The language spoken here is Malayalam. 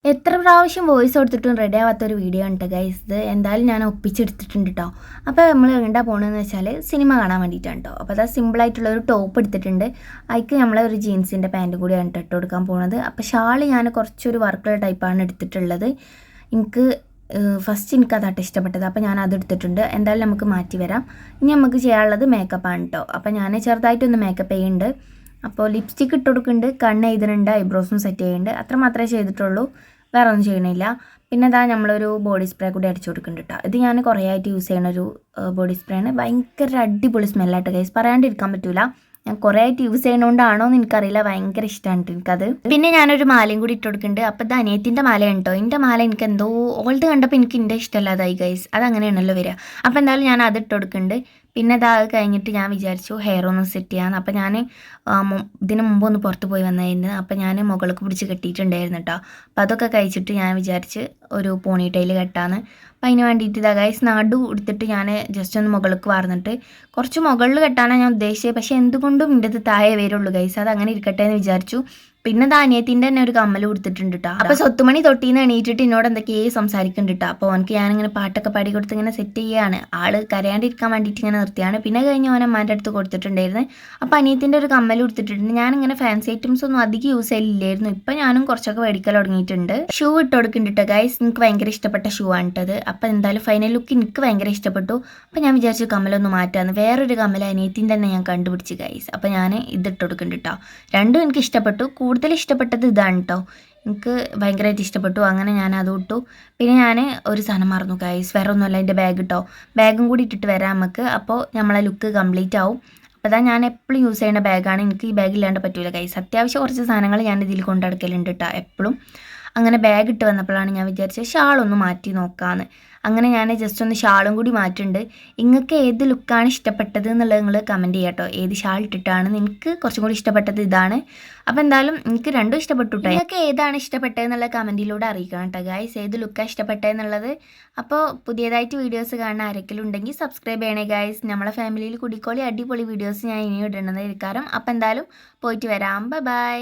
എത്ര പ്രാവശ്യം വോയിസ് കൊടുത്തിട്ടും റെഡി ആവാത്തൊരു വീഡിയോ ഉണ്ട് ഗൈസ്. ഇത് എന്തായാലും ഞാൻ ഒപ്പിച്ചെടുത്തിട്ടുണ്ട് കേട്ടോ. അപ്പോൾ നമ്മൾ എങ്ങോട്ടാ പോകണമെന്ന് വെച്ചാൽ സിനിമ കാണാൻ വേണ്ടിയിട്ടാണ് കേട്ടോ. അപ്പോൾ അത് സിമ്പിളായിട്ടുള്ളൊരു ടോപ്പ് എടുത്തിട്ടുണ്ട്. അതിക്ക് നമ്മളൊരു ജീൻസിൻ്റെ പാൻറ്റ് കൂടിയാണ് ഇട്ട് കൊടുക്കാൻ പോകുന്നത്. അപ്പോൾ ഷാൾ ഞാൻ കുറച്ചൊരു വർക്കുള്ള ടൈപ്പാണ് എടുത്തിട്ടുള്ളത്. എനിക്ക് എനിക്കതായിട്ട് ഇഷ്ടപ്പെട്ടത്. അപ്പോൾ ഞാൻ അത് എടുത്തിട്ടുണ്ട്. എന്തായാലും നമുക്ക് മാറ്റി വരാം. ഇനി നമുക്ക് ചെയ്യാനുള്ളത് മേക്കപ്പാണ് കേട്ടോ. അപ്പോൾ ഞാൻ ചെറുതായിട്ടൊന്ന് മേക്കപ്പ് ചെയ്യുന്നുണ്ട്. അപ്പോൾ ലിപ്സ്റ്റിക്ക് ഇട്ട് കൊടുക്കുന്നുണ്ട്, കണ്ണ് എഴുതുന്നുണ്ട്, ഐബ്രോസും സെറ്റ് ചെയ്യുന്നുണ്ട്. അത്ര മാത്രമേ ചെയ്തിട്ടുള്ളൂ, വേറെ ഒന്നും ചെയ്യണില്ല. പിന്നെ ഇതാ നമ്മളൊരു ബോഡി സ്പ്രേ കൂടി അടിച്ചു കൊടുക്കുന്നുണ്ട് കേട്ടോ. ഇത് ഞാൻ കുറേ ആയിട്ട് യൂസ് ചെയ്യണ ഒരു ബോഡി സ്പ്രേ ആണ്. ഭയങ്കര അടിപൊളി സ്മെല്ലായിട്ട് ഗൈസ്, പറയാണ്ടിരിക്കാൻ പറ്റില്ല. ഞാൻ കുറേ ആയിട്ട് യൂസ് ചെയ്യുന്നതുകൊണ്ടാണോ എന്ന് എനിക്കറിയില്ല, ഭയങ്കര ഇഷ്ടമാണ് എനിക്കത്. പിന്നെ ഞാനൊരു മാലയും കൂടി ഇട്ട് കൊടുക്കുന്നുണ്ട്. അപ്പോൾ ഇത് അനിയത്തിൻ്റെ മാലയാണ് കേട്ടോ. എൻ്റെ മാല എനിക്ക് എന്തോ ഓൾഡ് കണ്ടപ്പോൾ എനിക്ക് എൻ്റെ ഇഷ്ടമല്ലാതായി ഗൈസ്, അതങ്ങനെയാണല്ലോ വരിക. അപ്പോൾ എന്തായാലും ഞാൻ അത് ഇട്ട് കൊടുക്കുന്നുണ്ട്. പിന്നെ അത് കഴിഞ്ഞിട്ട് ഞാൻ വിചാരിച്ചു ഹെയർ ഒന്ന് സെറ്റ് ചെയ്യാമെന്ന്. അപ്പോൾ ഞാൻ ഇതിന് മുമ്പ് ഒന്ന് പുറത്ത് പോയി വന്നായിരുന്നു. അപ്പോൾ ഞാൻ മുകൾക്ക് പിടിച്ച് കെട്ടിയിട്ടുണ്ടായിരുന്നു കേട്ടോ. അപ്പോൾ അതൊക്കെ കഴിച്ചിട്ട് ഞാൻ വിചാരിച്ച് ഒരു പോണി ടൈൽ കെട്ടാന്ന്. അപ്പം അതിന് വേണ്ടിയിട്ട് ഇതാ ഗൈസ് നടു എടുത്തിട്ട് ഞാൻ ജസ്റ്റ് ഒന്ന് മുകൾക്ക് വാർന്നിട്ട് കുറച്ച് മുകളിൽ കെട്ടാനാണ് ഞാൻ ഉദ്ദേശിച്ചത്. പക്ഷേ എന്തുകൊണ്ടും എൻ്റെ അത് താഴെ വരുള്ളൂ ഗൈസ്, അത് അങ്ങനെ ഇരിക്കട്ടെ എന്ന് വിചാരിച്ചു. പിന്നെ ധാന്യത്തിൻ്റെ തന്നെ ഒരു കമ്മൽ കൊടുത്തിട്ടുണ്ട് കേട്ടോ. അപ്പോൾ സ്വത്തുമണി തൊട്ടിന്ന് എണീറ്റിട്ട് എന്നോട് എന്തൊക്കെയോ സംസാരിക്കുന്നുണ്ട് കേട്ടോ. അപ്പോൾ അവനക്ക് ഞാനിങ്ങനെ പാട്ടൊക്കെ പാടി കൊടുത്ത് ഇങ്ങനെ സെറ്റ് ചെയ്യുകയാണ്. ആള് കരയാണ്ടിരിക്കാൻ വേണ്ടിയിട്ട് ഇങ്ങനെ നിർത്തിയാണ്. പിന്നെ കഴിഞ്ഞ് അവൻ അമ്മാൻ്റെ അടുത്ത് കൊടുത്തിട്ടുണ്ടായിരുന്നു. അപ്പോൾ അനിയത്തിൻ്റെ ഒരു കമ്മൽ കൊടുത്തിട്ടുണ്ട്. ഞാനിങ്ങനെ ഫാൻസി ഐറ്റംസ് ഒന്നും അധികം യൂസ് ചെയ്യില്ലായിരുന്നു. ഇപ്പം ഞാനും കുറച്ചൊക്കെ മേടിക്കൽ തുടങ്ങിയിട്ടുണ്ട്. ഷൂ ഇട്ട് കൊടുക്കുന്നുണ്ട് ഗൈസ്, എനിക്ക് ഭയങ്കര ഇഷ്ടപ്പെട്ട ഷൂ ആണിട്ടത്. അപ്പോൾ എന്തായാലും ഫൈനൽ ലുക്ക് എനിക്ക് ഭയങ്കര ഇഷ്ടപ്പെട്ടു. അപ്പോൾ ഞാൻ വിചാരിച്ചു കമ്മലൊന്ന് മാറ്റാമെന്ന്. വേറൊരു കമ്മൽ അനിയത്തിൻ്റെ തന്നെ ഞാൻ കണ്ടുപിടിച്ച് ഗൈസ്. അപ്പോൾ ഞാൻ ഇതിട്ട് കൊടുക്കുന്നുണ്ട് കേട്ടോ. രണ്ടും എനിക്ക് ഇഷ്ടപ്പെട്ടു. കൂടുതൽ ഇഷ്ടപ്പെട്ടത് ഇതാണ് കേട്ടോ, എനിക്ക് ഭയങ്കരമായിട്ട് ഇഷ്ടപ്പെട്ടു. അങ്ങനെ ഞാൻ അത് ഇട്ടു. പിന്നെ ഞാൻ ഒരു സാധനം മറന്നു ഗൈസ്, വേറെ ഒന്നുമല്ല, എൻ്റെ ബാഗ് കേട്ടോ. ബാഗും കൂടി ഇട്ടിട്ട് വരാം നമുക്ക്. അപ്പോൾ നമ്മളെ ലുക്ക് കംപ്ലീറ്റ് ആവും. അപ്പോൾ അതാ ഞാൻ എപ്പോഴും യൂസ് ചെയ്യുന്ന ബാഗാണ്. എനിക്ക് ഈ ബാഗ് ഇല്ലാണ്ട് പറ്റൂല ഗൈസ്. അത്യാവശ്യം കുറച്ച് സാധനങ്ങൾ ഞാൻ ഇതിൽ കൊണ്ടടക്കലുണ്ട് കേട്ടോ എപ്പോഴും. അങ്ങനെ ബാഗ് ഇട്ട് വന്നപ്പോഴാണ് ഞാൻ വിചാരിച്ചത് ഷാളൊന്ന് മാറ്റി നോക്കാമെന്ന്. അങ്ങനെ ഞാൻ ജസ്റ്റ് ഒന്ന് ഷാളും കൂടി മാറ്റുന്നുണ്ട്. നിങ്ങൾക്ക് ഏത് ലുക്കാണ് ഇഷ്ടപ്പെട്ടത് എന്നുള്ളത് നിങ്ങൾ കമൻറ്റ് ചെയ്യാം കേട്ടോ. ഏത് ഷാൾ ഇട്ടിട്ടാണ് എനിക്ക് കുറച്ചും കൂടി ഇഷ്ടപ്പെട്ടത് ഇതാണ്. അപ്പോൾ എന്തായാലും എനിക്ക് രണ്ടും ഇഷ്ടപ്പെട്ടു കേട്ടോ. നിങ്ങൾക്ക് ഏതാണ് ഇഷ്ടപ്പെട്ടത് എന്നുള്ള കമൻറ്റിലൂടെ അറിയിക്കണം കേട്ടോ ഗൈസ്, ഏത് ലുക്കാണ് ഇഷ്ടപ്പെട്ടതെന്നുള്ളത്. അപ്പോൾ പുതിയതായിട്ട് വീഡിയോസ് കാണാൻ ആരെങ്കിലും ഉണ്ടെങ്കിൽ സബ്സ്ക്രൈബ് ചെയ്യണേ ഗൈസ്. നമ്മളെ ഫാമിലിയിൽ കുടിക്കോളി അടിപൊളി വീഡിയോസ് ഞാൻ ഇനി ഇടേണ്ടതായിരിക്കും. അപ്പോൾ എന്തായാലും പോയിട്ട് വരാം. ബൈ.